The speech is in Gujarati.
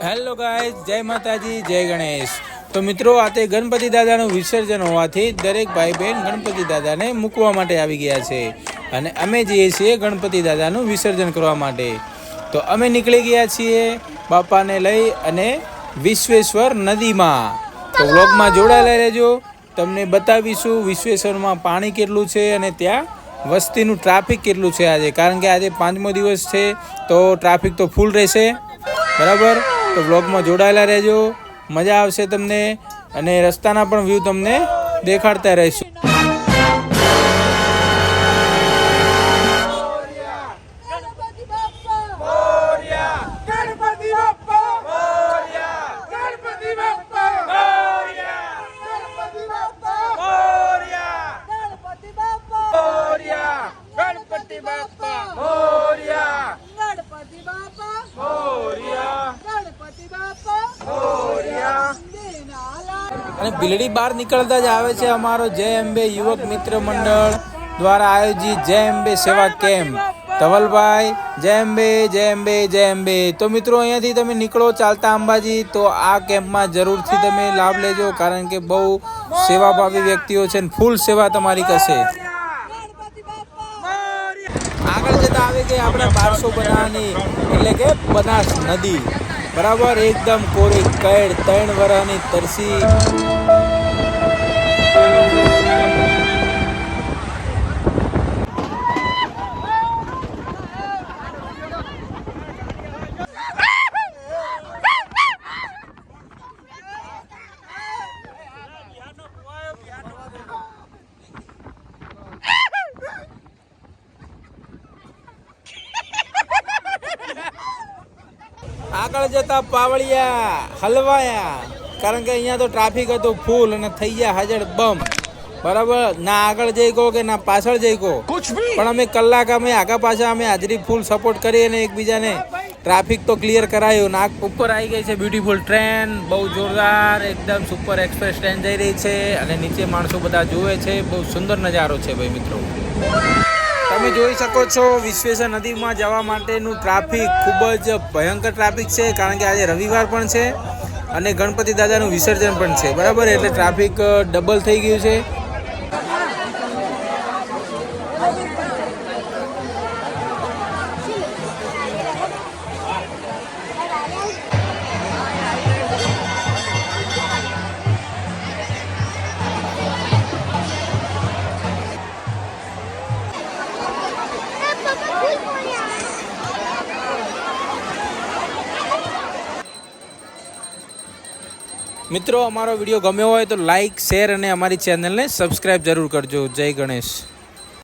હેલો ગાઈઝ, જય માતાજી, જય ગણેશ। તો મિત્રો, આ તે ગણપતિ દાદાનું વિસર્જન હોવાથી દરેક ભાઈ બહેન ગણપતિ દાદાને મૂકવા માટે આવી ગયા છે અને અમે જઈએ છીએ ગણપતિ દાદાનું વિસર્જન કરવા માટે। તો અમે નીકળી ગયા છીએ બાપાને લઈ અને વિશ્વેશ્વર નદીમાં। તો વ્લોગમાં જોડાયેલા રહેજો, તમને બતાવીશું વિશ્વેશ્વરમાં પાણી કેટલું છે અને ત્યાં વસ્તીનું ટ્રાફિક કેટલું છે આજે, કારણ કે આજે 5મો દિવસ છે તો ટ્રાફિક તો ફૂલ રહેશે, બરાબર। તો વ્લોગમાં જોડાયેલા રહેજો, મજા આવશે તમને અને રસ્તાના પણ વ્યૂ તમને દેખાડતા રહીશું। અને ભીલડી બહાર નીકળતા જ આવે છે અમારો જય અંબે યુવક મિત્ર મંડળ દ્વારા આયોજિત જય અંબે સેવા કેમ્પ। ધવલભાઈ, જય અંબે, જય અંબે, જય અંબે। તો મિત્રો, અહીંયાથી તમે નીકળો ચાલતા અંબાજી તો આ કેમ્પમાં જરૂરથી તમે લાભ લેજો, કારણ કે બહુ સેવાભાવી વ્યક્તિઓ છે અને ફૂલ સેવા તમારી કરશે। આગળ જતા આવે કે આપણે 1200 બનાવવાની એટલે કે બનાસ નદી, બરાબર, એકદમ કોરી કૈડ 3 વર્ષની તરસી। આગળ જતા પાવળિયા હલવાયા, કારણ કે અહીંયા તો ટ્રાફિક હતું ફૂલ અને થઈ ગયા હાજર બમ, બરાબર। ના આગળ જઈ ગો કે ના પાછળ જઈ ગો, પણ અમે કલાક અમે આગા પાછા અમે હાજરી ફૂલ સપોર્ટ કરી અને એકબીજાને ટ્રાફિક તો ક્લિયર કરાયું। નાક ઉપર આવી ગઈ છે બ્યુટીફુલ ટ્રેન, બહુ જોરદાર એકદમ સુપર એક્સપ્રેસ ટ્રેન જઈ રહી છે અને નીચે માણસો બધા જોવે છે, બહુ સુંદર નજારો છે ભાઈ મિત્રો। તમે જોઈ શકો છો વિશ્વેશ્વર નદીમાં જવા માટેનું ટ્રાફિક ખૂબ જ ભયંકર ટ્રાફિક છે, કારણ કે આજે રવિવાર પણ છે અને ગણપતિ દાદાનું વિસર્જન પણ છે, બરાબર, એટલે ટ્રાફિક ડબલ થઈ ગયું છે। મિત્રો, અમારો વિડીયો ગમ્યો હોય તો લાઈક, શેર અને અમારી ચેનલને સબસ્ક્રાઈબ જરૂર કરજો। જય ગણેશ।